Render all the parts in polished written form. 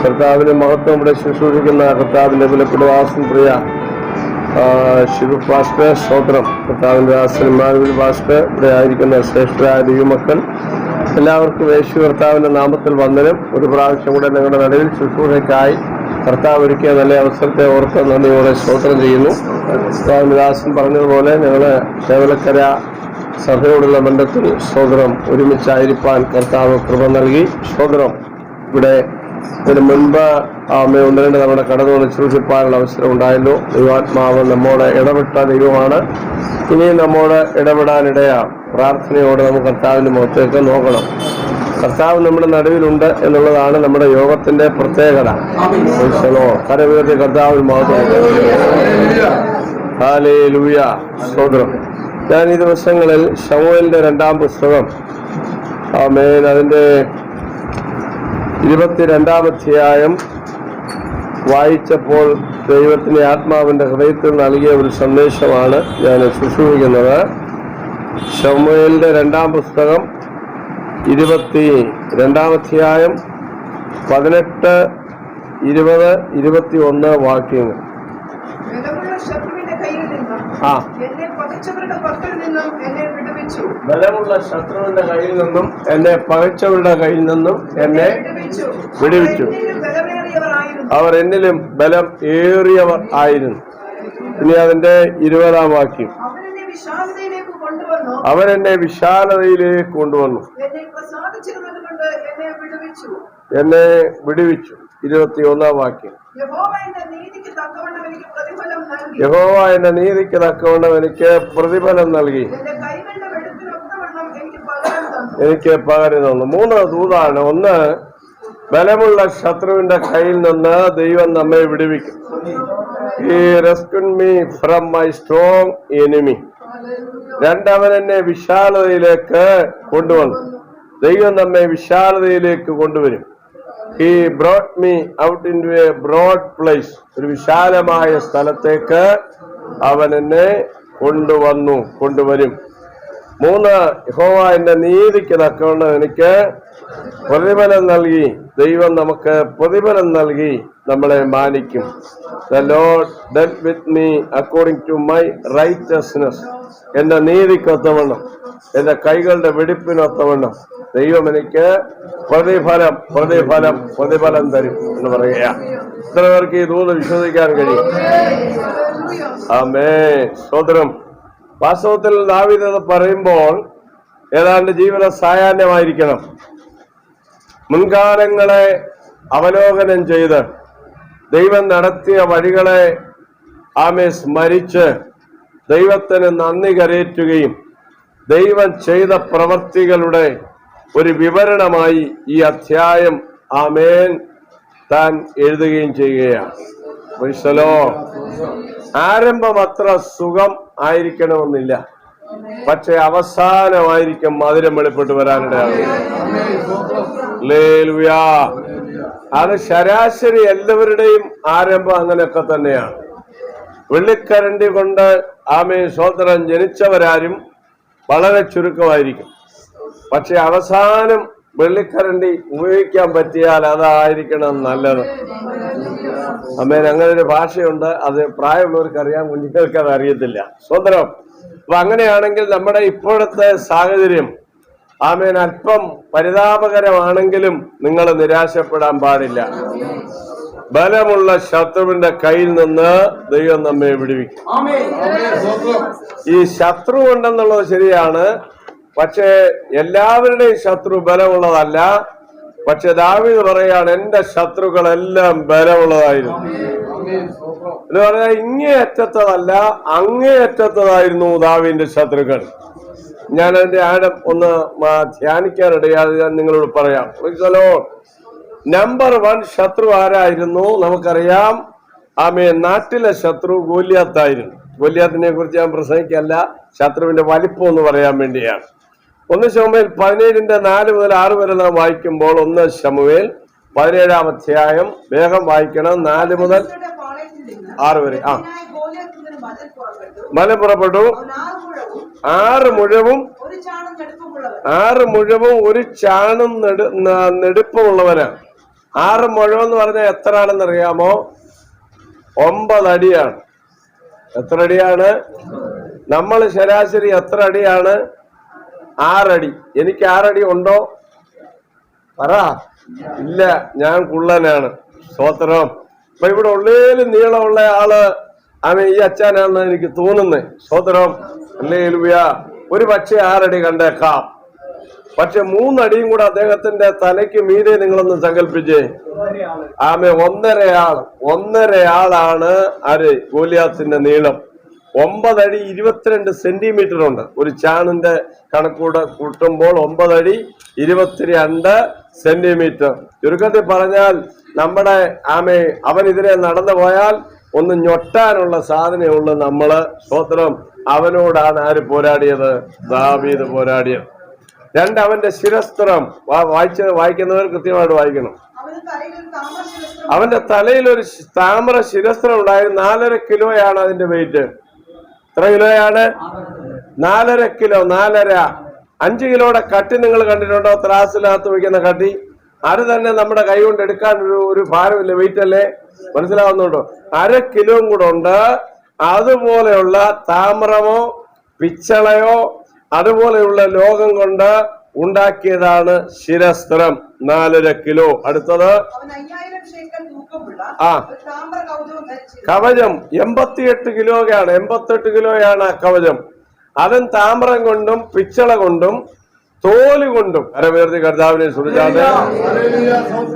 കർത്താവിന്റെ മഹത്വം ഇവിടെ ശുശ്രൂഷിക്കുന്ന കർത്താവിന്റെ വിലപ്പെടുവാസം പ്രിയ ശിവ ഭാസ്കർ സ്തോത്രം. കർത്താവിന്റെ ആശ്രമാവിൽ ഭാസ്കർ ഇവിടെ ആയിരിക്കുന്ന ശ്രേഷ്ഠരായ ദൈവമക്കൾ എല്ലാവർക്കും യേശു കർത്താവിന്റെ നാമത്തിൽ വന്ദനം. ഒരു പ്രാവശ്യം കൂടെ നിങ്ങളുടെ നടുവിൽ ശുശ്രൂഷയ്ക്കായി കർത്താവ് ഒരുക്കിയ നല്ല അവസരത്തെ ഓർത്ത് നന്ദിയോടെ സ്തോത്രം ചെയ്യുന്നു. കർത്താവിന്റെ ദാസൻ പറഞ്ഞതുപോലെ ഞങ്ങള് കേവലക്കര സഭയോടുള്ള ബന്ധത്തിൽ സ്തോത്രം ഒരുമിച്ചായിരിക്കാൻ കർത്താവ് കൃപ നൽകി. സ്തോത്രം. ഇവിടെ ഇതിന് മുൻപ് ഒന്ന് രണ്ട് തവണ കടന്നു വന്ന് ശുശ്രൂഷിപ്പാനുള്ള അവസരം ഉണ്ടായല്ലോ. ദൈവാത്മാവ് നമ്മോട് ഇടപെട്ട ദൈവമാണ്. ഇനിയും നമ്മോട് ഇടപെടാനിടയാണ്. പ്രാർത്ഥനയോടെ നമുക്ക് കർത്താവിന്റെ മുഖത്തേക്ക് നോക്കണം. കർത്താവ് നമ്മുടെ നടുവിലുണ്ട് എന്നുള്ളതാണ് നമ്മുടെ യോഗത്തിന്റെ പ്രത്യേകത. കരവീർത്തി കർത്താവിൽ മാത്രം. ഹല്ലേലൂയ. സ്തോത്രം. ഞാൻ ഈ ദിവസങ്ങളിൽ ശമൂവേലിന്റെ 2-ാം പുസ്തകം അതിന്റെ 22-ാം അധ്യായം വായിച്ചപ്പോൾ ദൈവത്തിന്റെ ആത്മാവിന്റെ ഹൃദയത്തിൽ നൽകിയ ഒരു സന്ദേശമാണ് ഞാൻ ശുശ്രൂഷിക്കുന്നത്. ശമൂവേലിന്റെ 2-ാം പുസ്തകം 22-ാം അധ്യായം 18, 20, 21 വാക്യങ്ങൾ. ബലമുള്ള ശത്രുവിന്റെ കയ്യിൽ നിന്നും എന്നെ പകച്ചവരുടെ കയ്യിൽ നിന്നും എന്നെ വിടുവിച്ചു. അവർ എന്നിലും ബലം ഏറിയവർ ആയിരുന്നു. ഇനി അതിന്റെ 20-ാം വാക്യം. അവരെന്നെ വിശാലതയിലേക്ക് കൊണ്ടുവന്നു, എന്നെ വിടുവിച്ചു. 21-ാം വാക്യം. യഹോവ എന്റെ നീതിക്ക് തക്കവണ്ണം എനിക്ക് പ്രതിഫലം നൽകി, എനിക്ക് പകരം തന്നു. 3 ദൂതാണ്. ഒന്ന്, ബലമുള്ള ശത്രുവിന്റെ കയ്യിൽ നിന്ന് ദൈവം നമ്മെ വിടുവിക്കും. He rescued me from my strong enemy. 2, അവൻ എന്നെ വിശാലതയിലേക്ക് കൊണ്ടുവന്നു. ദൈവം നമ്മെ വിശാലതയിലേക്ക് കൊണ്ടുവരും. He brought me out into a broad place. ഒരു വിശാലമായ സ്ഥലത്തേക്ക് അവൻ എന്നെ കൊണ്ടുവരും. 3, യഹോവ എന്റെ നീതിക്ക് തക്കവണ്ണം എനിക്ക് പ്രതിഫലം നൽകി. ദൈവം നമുക്ക് പ്രതിഫലം നൽകി നമ്മളെ മാനിക്കും. The Lord dealt with me according to my righteousness. എന്റെ നീതിക്കൊത്തവണ്ണം, എന്റെ കൈകളുടെ വെടിപ്പിനൊത്തവണ്ണം ദൈവം എനിക്ക് പ്രതിഫലം തരും എന്ന് പറയുക. ഇത്ര പേർക്ക് ഈ ദൂത് വിശ്വസിക്കാൻ കഴിയും? ആമേൻ. സ്തോത്രം. വാസ്തവത്തിൽ ദാവീദ് അത് പറയുമ്പോൾ ഏതാണ്ട് ജീവിത സായാഹ്നമായിരിക്കണം. മുൻകാലങ്ങളെ അവലോകനം ചെയ്ത് ദൈവം നടത്തിയ വഴികളെ സ്മരിച്ച് ദൈവത്തിന് നന്ദി കരേറ്റുകയും ദൈവം ചെയ്ത പ്രവൃത്തികളുടെ ഒരു വിവരണമായി ഈ അധ്യായം താൻ എഴുതുകയും ചെയ്യുകയാണ്. ആരംഭം അത്ര സുഖം ആയിരിക്കണമെന്നില്ല, പക്ഷെ അവസാനമായിരിക്കും മധുരം വെളിപ്പെട്ട് വരാനിടയാണ്. ഹല്ലേലൂയാ. അത് ശരാശരി എല്ലാവരുടെയും ആരംഭം അങ്ങനെയൊക്കെ തന്നെയാണ്. വെള്ളിക്കരണ്ടി കൊണ്ട് സ്വതന്ത്രം ജനിച്ചവരാരും വളരെ ചുരുക്കമായിരിക്കും. പക്ഷെ അവസാനം വെള്ളിക്കരണ്ടി ഉപയോഗിക്കാൻ പറ്റിയാൽ അതായിരിക്കണം നല്ലത്. അങ്ങനെ ഒരു ഭാഷയുണ്ട്. അത് പ്രായമുള്ളവർക്ക് അറിയാം, കുഞ്ഞുങ്ങൾക്ക് അത് അറിയത്തില്ല. സ്വതന്ത്രം. അപ്പൊ അങ്ങനെയാണെങ്കിൽ നമ്മുടെ ഇപ്പോഴത്തെ സാഹചര്യം അല്പം പരിതാപകരമാണെങ്കിലും നിങ്ങൾ നിരാശപ്പെടാൻ പാടില്ല. ബലമുള്ള ശത്രുവിന്റെ കയ്യിൽ നിന്ന് ദൈവം നമ്മെ വിടുവിക്കും. ഈ ശത്രു ഉണ്ടെന്നുള്ളത് ശരിയാണ്, പക്ഷെ എല്ലാവരുടെയും ശത്രു ബലമുള്ളതല്ല. പക്ഷെ ദാവീദ് പറയാണ്, എന്റെ ശത്രുക്കളെല്ലാം ബലമുള്ളതായിരുന്നു എന്ന് പറഞ്ഞാൽ ഇങ്ങേയറ്റത്തതല്ല, അങ്ങേയറ്റത്തതായിരുന്നു ദാവീദിന്റെ ശത്രുക്കൾ. ഞാൻ അതിന്റെ ആഴം ഒന്ന് ധ്യാനിക്കാനിടയാതെ ഞാൻ നിങ്ങളോട് പറയാം. നമ്പർ 1 ശത്രു ആരായിരുന്നു? നമുക്കറിയാം. നാട്ടിലെ ശത്രു ഗോലിയാത്തായിരുന്നു. ഗോലിയാത്തിനെ കുറിച്ച് ഞാൻ പ്രസംഗിക്കല്ല, ശത്രുവിന്റെ വലിപ്പം എന്ന് പറയാൻ വേണ്ടിയാണ്. 1 ശമൂവേൽ 17-ന്റെ 4 മുതൽ 6 വരെ നാം വായിക്കുമ്പോൾ, 1 ശമൂവേൽ 17-ാം അധ്യായം വേഗം വായിക്കണം. 4 മുതൽ 6 വരെ. മല പുറപ്പെട്ടു. 6 മുഴവും 1 ചാണും നെടുപ്പമുള്ളവനാണ്. 6 മുഴം എന്ന് പറഞ്ഞാൽ എത്ര ആണെന്ന് അറിയാമോ? 9 അടിയാണ്. എത്ര അടിയാണ്? നമ്മൾ ശരാശരി എത്ര അടിയാണ്? 6 അടി. എനിക്ക് 6 അടി ഉണ്ടോ? പറ. ഇല്ല, ഞാൻ കുള്ളനാണ്. സ്തോത്രം. അപ്പൊ ഇവിടെ ഉള്ളേലും നീളമുള്ള ആള് ഈ അച്ഛനാണെന്ന് എനിക്ക് തോന്നുന്നേ. സ്തോത്രം. ഹല്ലേലൂയ. ഒരു പക്ഷേ 6 അടി കണ്ടേക്കാം. പക്ഷെ 3 അടിയും കൂടെ അദ്ദേഹത്തിന്റെ തലയ്ക്ക് മീതെ നിങ്ങളൊന്ന് സങ്കല്പിച്ചേ. 1.5 ആളാണ് ആര്? ഗോലിയാത്തിന്റെ നീളം. 9 അടി 22 സെന്റിമീറ്റർ ഉണ്ട്. ഒരു ചാണിന്റെ കണക്കൂടെ കൂട്ടുമ്പോൾ 9 അടി 22 സെന്റിമീറ്റർ. ചുരുക്കത്തിൽ പറഞ്ഞാൽ നമ്മുടെ അവൻ ഇതിനെ നടന്നു പോയാൽ ഒന്ന് ഞൊട്ടാനുള്ള സാധനമുള്ള നമ്മള്. സ്തോത്രം. അവനോടാണ് ആര് പോരാടിയത്? ദാവീദ് പോരാടിയത്. 2, അവന്റെ ശിരസ്ത്രം. വായിക്കുന്നവർ കൃത്യമായിട്ട് വായിക്കണം. അവന്റെ തലയിൽ ഒരു താമര ശിരസ്ത്രം ഉണ്ടായിരുന്നു. 4.5 കിലോയാണ് അതിന്റെ വെയിറ്റ്. എത്ര കിലോയാണ്? 4.5 കിലോ. 4.5. 5 കിലോയുടെ കട്ടി നിങ്ങൾ കണ്ടിട്ടുണ്ടോ? ത്രാസിനകത്ത് വയ്ക്കുന്ന കട്ടി. അത് തന്നെ നമ്മുടെ കൈ കൊണ്ട് എടുക്കാൻ ഒരു ഭാരമില്ല, വെയിറ്റ് അല്ലേ? മനസ്സിലാവുന്നുണ്ടോ? 1/2 കിലോ കൂടെ ഉണ്ട്. അതുപോലെയുള്ള താമ്രമോ പിച്ചളയോ അതുപോലെയുള്ള ലോകം കൊണ്ട് ഉണ്ടാക്കിയതാണ് ശിരസ്ത്രം. 4.5 കിലോ. അടുത്തത് കവചം 88 കിലോയാണ്. 88 കിലോയാണ് കവചം. അതും താമ്രം കൊണ്ടും പിച്ചള കൊണ്ടും തോല് കൊണ്ടും അരവേർത്തി കർത്താവിനെ സുരിച്ചാണ്.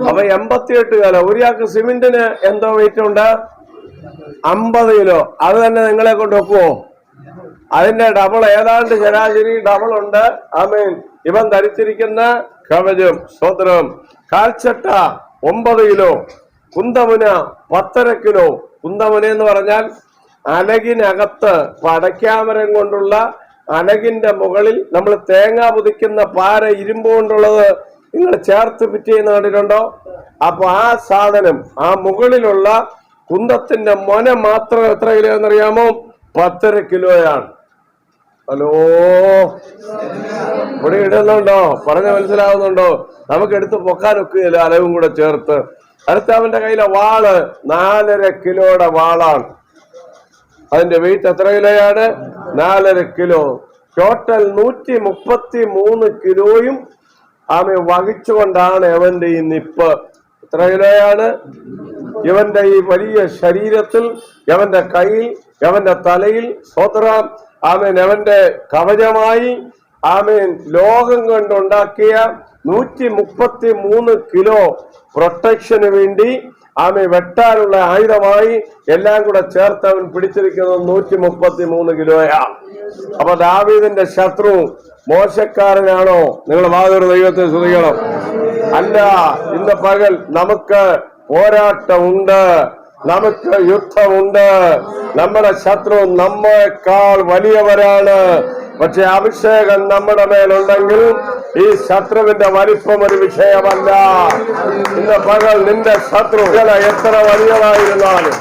അപ്പൊ 88 കിലോ. ഒരാൾക്ക് സിമെന്റിന് എന്തോ വെയിറ്റ് ഉണ്ട്? 50 കിലോ. അത് തന്നെ നിങ്ങളെ കൊണ്ട് ഒക്കുവോ? അതിന്റെ ഡബിൾ, ഏതാണ്ട് ശരാശരി ഡബിൾ ഉണ്ട്. ആമേൻ. ഇവൻ ധരിച്ചിരിക്കുന്ന കവചം. സ്തോത്രം. കാൽച്ചട്ട 9 കിലോ. കുന്തമുന 10.5 കിലോ. കുന്തമുന എന്ന് പറഞ്ഞാൽ അലകിനകത്ത് പടയ്ക്കാമരം കൊണ്ടുള്ള അലകിന്റെ മുകളിൽ നമ്മൾ തേങ്ങ പുതിക്കുന്ന പാര ഇരുമ്പ് കൊണ്ടുള്ളത് നിങ്ങൾ ചേർത്ത് ഫിറ്റ് ചെയ്യുന്ന കണ്ടിട്ടുണ്ടോ? അപ്പൊ ആ സാധനം, ആ മുകളിലുള്ള കുന്തത്തിന്റെ മൊന മാത്രം എത്ര കിലോ എന്നറിയാമോ? 10.5 കിലോയാണ്. ഹലോ, ഇവിടെ ഇടുന്നുണ്ടോ? പറഞ്ഞ മനസ്സിലാവുന്നുണ്ടോ? നമുക്ക് എടുത്ത് പൊക്കാനൊക്കെയില്ല, അലവും കൂടെ ചേർത്ത്. അടുത്ത അവന്റെ കയ്യിലെ വാള് 4.5 കിലോയുടെ വാളാണ്. അതിന്റെ വെയിറ്റ് എത്ര കിലോയാണ്? 4.5 കിലോ. ടോട്ടൽ 133 കിലോയും വഹിച്ചുകൊണ്ടാണ് അവന്റെ ഈ നിപ്പ്. എത്ര കിലോയാണ്? ഇവന്റെ ഈ വലിയ ശരീരത്തിൽ, അവന്റെ കയ്യിൽ, അവന്റെ തലയിൽ. സ്തോത്രം. അവന്റെ കവചമായി ലോകം കൊണ്ടുണ്ടാക്കിയ 133 കിലോ പ്രൊട്ടക്ഷന് വേണ്ടി വെട്ടാനുള്ള ആയുധമായി എല്ലാം കൂടെ ചേർത്ത് അവൻ പിടിച്ചിരിക്കുന്നത് 133 കിലോയാ. അപ്പൊ ദാവീദിന്റെ ശത്രു മോശക്കാരനാണോ? നിങ്ങൾ വാതൊരു ദൈവത്തെ സ്തുതിക്കണം. അല്ല, ഇന്ന് പകൽ നമുക്ക് പോരാട്ടമുണ്ട്, നമുക്ക് യുദ്ധമുണ്ട്. നമ്മുടെ ശത്രു നമ്മേക്കാൾ വലിയവരാണ്. പക്ഷെ അഭിഷേകം നമ്മുടെ മേലുണ്ടെങ്കിൽ ഈ ശത്രുവിന്റെ വലിപ്പം ഒരു വിഷയമല്ല. ഇന്ന് പകൽ നിന്റെ ശത്രു എത്ര വലിയതായിരുന്നാലും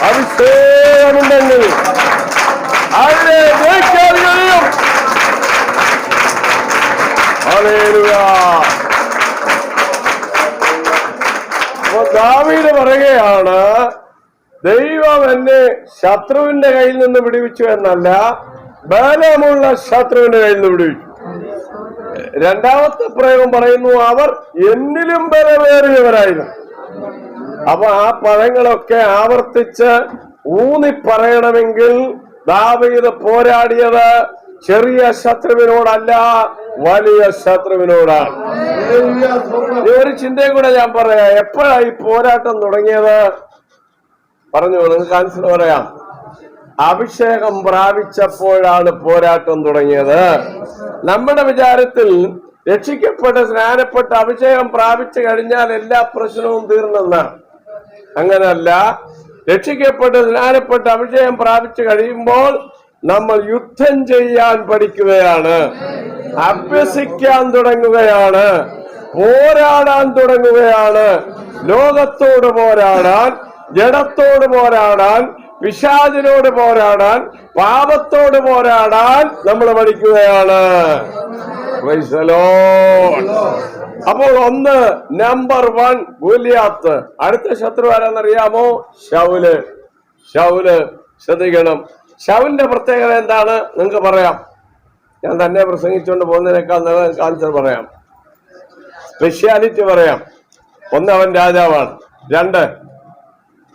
അഭിഷേകമുണ്ടെങ്കിൽ അതിനെ ജയിക്കാൻ കഴിയും. ഹല്ലേലൂയ. ദാവീദ് പറയുകയാണ്, ദൈവം എന്നെ ശത്രുവിന്റെ കയ്യിൽ നിന്ന് വിടുവിച്ചു എന്നല്ല, ബലമുള്ള ശത്രുവിന്റെ കയ്യിൽ നിന്ന് വിടുവിച്ചു. രണ്ടാമത്തെ പ്രയോഗം പറയുന്നു, അവർ എന്നിലും ബലമേറിയവരായിരുന്നു. അപ്പൊ ആ പദങ്ങളൊക്കെ ആവർത്തിച്ച് ഊന്നി പറയണമെങ്കിൽ ദാവീദ് പോരാടിയത് ചെറിയ ശത്രുവിനോടല്ല, വലിയ ശത്രുവിനോടാണ്. ഒരു ചിന്തയും കൂടെ ഞാൻ പറയാം. എപ്പോഴാണ് ഈ പോരാട്ടം തുടങ്ങിയത്? പറഞ്ഞു, നിങ്ങൾക്ക് ആൻസർ പറയാം. അഭിഷേകം പ്രാപിച്ചപ്പോഴാണ് പോരാട്ടം തുടങ്ങിയത്. നമ്മുടെ വിചാരത്തിൽ രക്ഷിക്കപ്പെട്ട് സ്നാനപ്പെട്ട് അഭിഷേകം പ്രാപിച്ചു കഴിഞ്ഞാൽ എല്ലാ പ്രശ്നവും തീർന്നെന്നാണ്. അങ്ങനല്ല. രക്ഷിക്കപ്പെട്ട് സ്നാനപ്പെട്ട് അഭിഷേകം പ്രാപിച്ചു കഴിയുമ്പോൾ നമ്മൾ യുദ്ധം ചെയ്യാൻ പഠിക്കുകയാണ്, അഭ്യസിക്കാൻ തുടങ്ങുകയാണ്. പോരാടാൻ തുടങ്ങുകയാണ്. ലോകത്തോട് പോരാടാൻ, ജഡത്തോട് പോരാടാൻ, പിശാചിനോട് പോരാടാൻ, പാപത്തോട് പോരാടാൻ നമ്മൾ പഠിക്കുകയാണ്. Praise the Lord. അപ്പോൾ ഒന്ന്, നമ്പർ 1 ഗോലിയാത്ത്. അടുത്ത ശത്രു ആരാന്നറിയാമോ? ശൗല്. ശൗല് ശ്രദ്ധിക്കണം. ശൗലിന്റെ പ്രത്യേകത എന്താണ് നിങ്ങൾക്ക് പറയാം. ഞാൻ തന്നെ പ്രസംഗിച്ചുകൊണ്ട് പോകുന്നതിനേക്കാൾ നിങ്ങൾക്ക് ആൻസർ പറയാം. സ്പെഷ്യാലിറ്റി പറയാം. ഒന്ന്, അവൻ രാജാവാണ്. 2,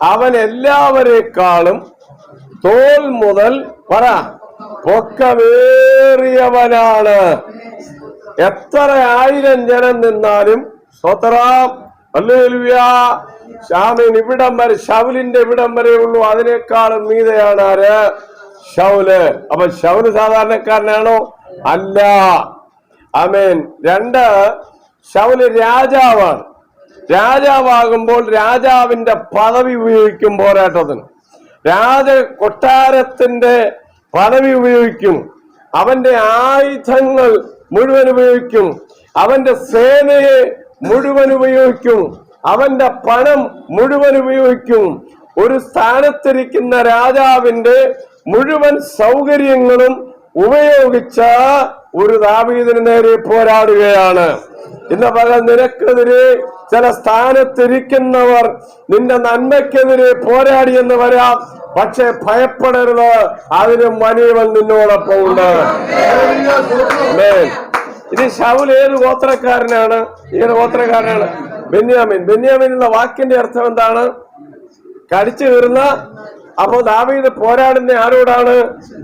അവൻ എല്ലാവരെക്കാളും തോൾ മുതൽ പൊക്കമേറിയവനാണ്. എത്ര 1000 ജനം നിന്നാലും സ്വതറാം ഹല്ലേലൂയ ശാമിൻ ഇവിടം വരെ, ശൗലിന്റെ ഇവിടം വരെ ഉള്ളൂ. അതിനേക്കാളും മീതെയാണ് ആര്? ശൗല്. അപ്പൊ ശൗല് സാധാരണക്കാരനാണോ? അല്ല. ആമേൻ. 2, ശൗല് രാജാവാണ്. രാജാവാകുമ്പോൾ രാജാവിന്റെ പദവി ഉപയോഗിക്കും പോരാട്ടത്തിന്. കൊട്ടാരത്തിന്റെ പദവി ഉപയോഗിക്കും. അവന്റെ ആയുധങ്ങൾ മുഴുവൻ ഉപയോഗിക്കും. അവന്റെ സേനയെ മുഴുവൻ ഉപയോഗിക്കും. അവന്റെ പണം മുഴുവൻ ഉപയോഗിക്കും. ഒരു സ്ഥാനത്തിരിക്കുന്ന രാജാവിന്റെ മുഴുവൻ സൗകര്യങ്ങളും ഉപയോഗിച്ച ഒരു ദാവീദിന് നേരെ പോരാടുകയാണ്. ഇന്ന് പകൽ നിനക്കെതിരെ ചില സ്ഥാനത്തിരിക്കുന്നവർ നിന്റെ നന്മയ്ക്കെതിരെ പോരാടിയെന്ന് വരാം. പക്ഷെ ഭയപ്പെടരുത്, അതിനും വലിയവൻ നിന്നോടൊപ്പം ഉണ്ട്. ഇനി ശൗൽ ഏത് ഗോത്രക്കാരനാണ്? ഏത് ഗോത്രക്കാരനാണ്? ബെന്യാമിൻ. ബെന്യാമിൻ എന്ന വാക്കിന്റെ അർത്ഥം എന്താണ്? കടിച്ചു കീറുന്ന. അപ്പോ ദാവീദ് പോരാടുന്ന ആരോടാണ്?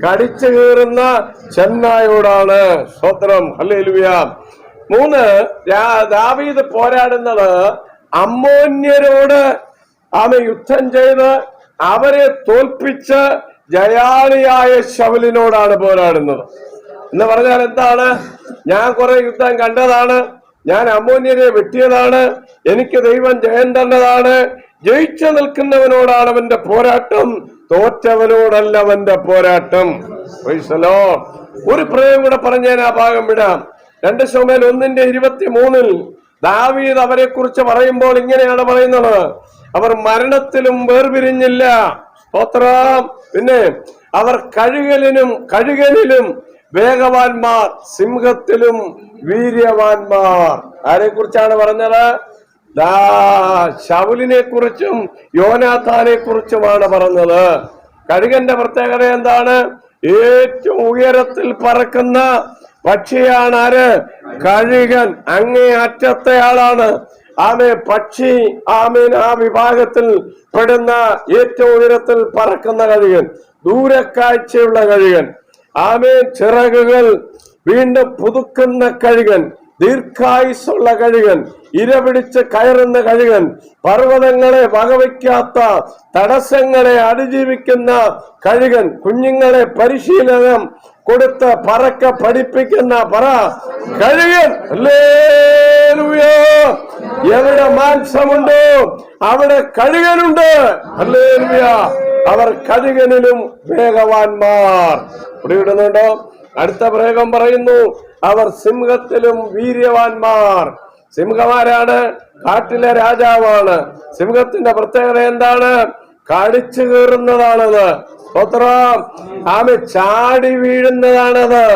കടിച്ചു കീറുന്ന ചെന്നായോടാണ്. സ്തോത്രം, ഹല്ലേലൂയ. 3, ദാവീദ് പോരാടുന്നത് അമ്മോന്യരോട്. യുദ്ധം ചെയ്ത് അവരെ തോൽപ്പിച്ച് ജയാളിയായ ശൗലിനോടാണ് പോരാടുന്നത്. എന്ന് പറഞ്ഞാൽ എന്താണ്? ഞാൻ കുറെ യുദ്ധം കണ്ടതാണ്, ഞാൻ അമ്മോന്യരെ വെട്ടിയതാണ്, എനിക്ക് ദൈവം ജയം തന്നതാണ്. ജയിച്ചു നിൽക്കുന്നവനോടാണ് അവന്റെ പോരാട്ടം, തോറ്റവനോടല്ല അവന്റെ പോരാട്ടം. Praise the Lord. ഒരു പ്രയോഗം കൂടെ പറഞ്ഞ് ഞാൻ ആ ഭാഗം വിടാം. 2 ശമൂവേൽ 1:23 ദാവീദ് അവരെ കുറിച്ച് പറയുമ്പോൾ ഇങ്ങനെയാണ് പറയുന്നത്: അവർ മരണത്തിലും വേർപിരിഞ്ഞില്ല. സ്തോത്രം. പിന്നെ അവർ കഴുകനിലും വേഗവാന്മാർ, സിംഹത്തിലും വീര്യവാന്മാർ. ആരെ കുറിച്ചാണ് പറഞ്ഞത്? ശൗലിനെ കുറിച്ചും യോനാഥാനെ കുറിച്ചുമാണ് പറഞ്ഞത്. കഴുകന്റെ പ്രത്യേകത എന്താണ്? ഏറ്റവും ഉയരത്തിൽ പറക്കുന്ന പക്ഷിയാണ് ആര്? കഴുകൻ. അങ്ങേ അറ്റത്തെ ആളാണ്. പക്ഷി ആ വിഭാഗത്തിൽ പെടുന്ന ഏറ്റവും ഉയരത്തിൽ പറക്കുന്ന കഴുകൻ, ദൂരക്കാഴ്ചയുള്ള കഴുകൻ. ചിറകുകൾ വീണ്ടും പുതുക്കുന്ന കഴുകൻ, ദീർഘായുസ്സുള്ള കഴുകൻ, ഇരപിടിച്ച് കയറുന്ന കഴുകൻ, പർവ്വതങ്ങളെ വകവയ്ക്കാത്ത തടസ്സങ്ങളെ അതിജീവിക്കുന്ന കഴുകൻ, കുഞ്ഞുങ്ങളെ പരിശീലനം കൊടുത്ത് പറക്ക പഠിപ്പിക്കുന്ന കഴുകൻ. ഹല്ലേലൂയ. എവിടെ മാംസമുണ്ടോ അവിടെ കഴുകനുണ്ട്. ഹല്ലേലൂയ. അവർ കഴുകനിലും വേഗവാന്മാർ. ഇടുന്നുണ്ടോ? അടുത്ത പ്രയോഗം പറയുന്നു, അവർ സിംഹത്തിലും വീര്യവാന്മാർ. സിംഹമാരാണ്? കാട്ടിലെ രാജാവാണ്. സിംഹത്തിന്റെ പ്രത്യേകത എന്താണ്? കടിച്ചു കീറുന്നതാണത്. ചാടി വീഴുന്നതാണത്.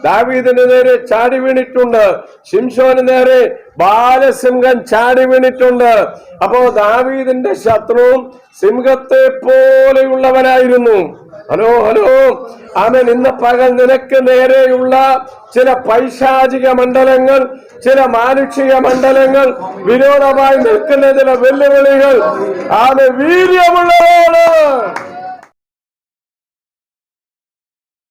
ദാവീദിന് നേരെ ചാടി വീണിട്ടുണ്ട്. ശിംശോന് നേരെ ബാലസിംഹം ചാടി വീണിട്ടുണ്ട്. അപ്പോ ദാവീദിന്റെ ശത്രുവും സിംഹത്തെ പോലെയുള്ളവനായിരുന്നു. ഹലോ. ഇന്ന് പകൽ നിനക്ക് നേരെയുള്ള ചില പൈശാചിക മണ്ഡലങ്ങൾ, ചില മാനുഷിക മണ്ഡലങ്ങൾ, വിരോധമായി നിൽക്കുന്ന ചില വെല്ലുവിളികൾ വീര്യമുള്ളവരോട്